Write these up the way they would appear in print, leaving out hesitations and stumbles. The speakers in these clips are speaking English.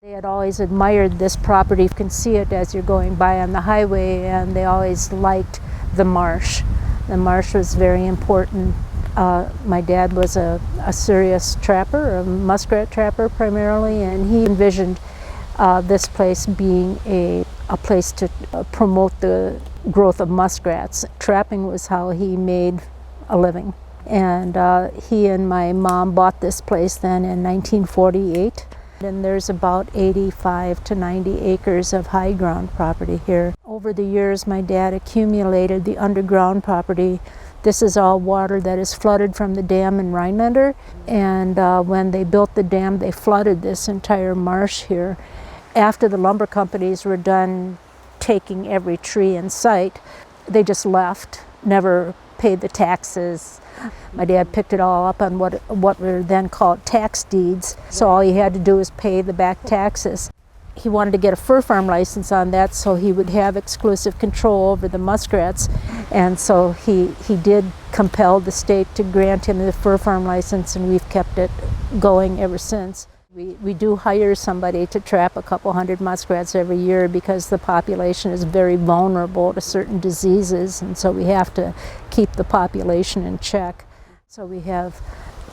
They had always admired this property. You can see it as you're going by on the highway, and they always liked the marsh. The marsh was very important. My dad was a serious trapper, a muskrat trapper primarily, and he envisioned this place being a place to promote the growth of muskrats. Trapping was how he made a living. And he and my mom bought this place then in 1948. And there's about 85 to 90 acres of high ground property here. Over the years, my dad accumulated the underground property. This is all water that is flooded from the dam in Rhinelander. And when they built the dam, they flooded this entire marsh here. After the lumber companies were done taking every tree in sight, they just left, never paid the taxes. My dad picked it all up on what were then called tax deeds, so all he had to do was pay the back taxes. He wanted to get a fur farm license on that so he would have exclusive control over the muskrats, and so he did compel the state to grant him the fur farm license, and we've kept it going ever since. We do hire somebody to trap a couple hundred muskrats every year because the population is very vulnerable to certain diseases, and so we have to keep the population in check. So we have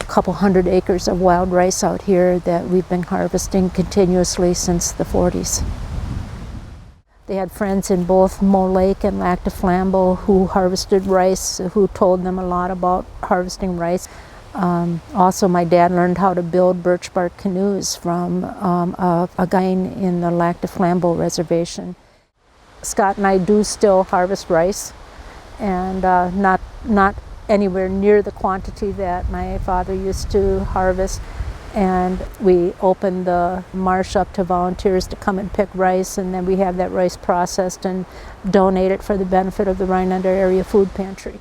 a couple hundred acres of wild rice out here that we've been harvesting continuously since the 40s. They had friends in both Mole Lake and Lac du Flambeau who harvested rice, who told them a lot about harvesting rice. Also, my dad learned how to build birch bark canoes from a guy in the Lac du Flambeau reservation. Scott and I do still harvest rice, and not anywhere near the quantity that my father used to harvest. And we open the marsh up to volunteers to come and pick rice, and then we have that rice processed and donate it for the benefit of the Rhinelander Area Food Pantry.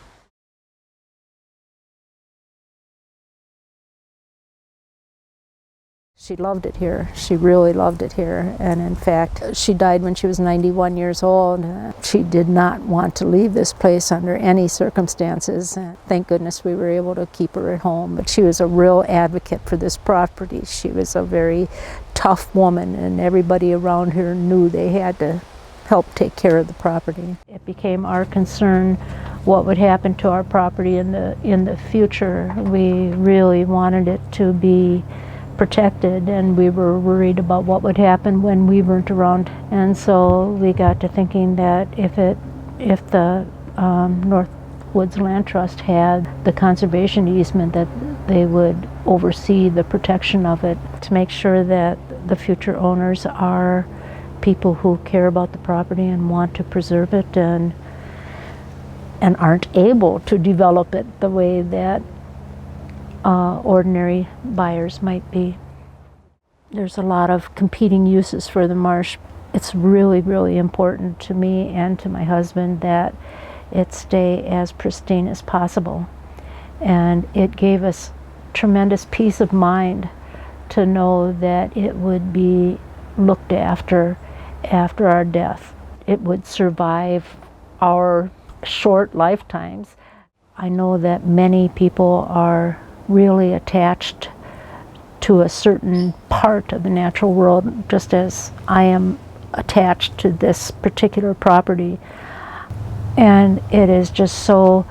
She loved it here. She really loved it here. And in fact, she died when she was 91 years old. She did not want to leave this place under any circumstances. And thank goodness we were able to keep her at home. But she was a real advocate for this property. She was a very tough woman, and everybody around here knew they had to help take care of the property. It became our concern what would happen to our property in the future. We really wanted it to be protected, and we were worried about what would happen when we weren't around. And so we got to thinking that if the Northwoods Land Trust had the conservation easement, that they would oversee the protection of it to make sure that the future owners are people who care about the property and want to preserve it and aren't able to develop it the way that ordinary buyers might be. There's a lot of competing uses for the marsh. It's really, really important to me and to my husband that it stay as pristine as possible. And it gave us tremendous peace of mind to know that it would be looked after our death. It would survive our short lifetimes. I know that many people are really attached to a certain part of the natural world, just as I am attached to this particular property. And it is just so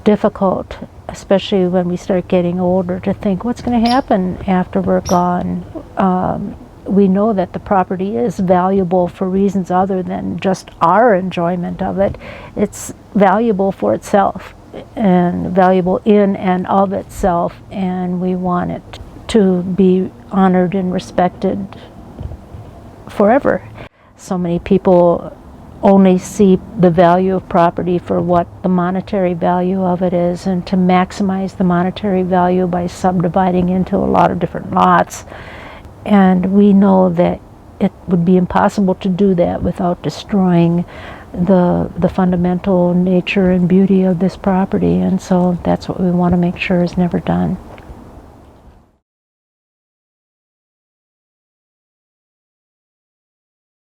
difficult, especially when we start getting older, to think what's going to happen after we're gone. We know that the property is valuable for reasons other than just our enjoyment of it. It's valuable for itself and valuable in and of itself, and we want it to be honored and respected forever. So many people only see the value of property for what the monetary value of it is, and to maximize the monetary value by subdividing into a lot of different lots. And we know that it would be impossible to do that without destroying the fundamental nature and beauty of this property, and so that's what we want to make sure is never done.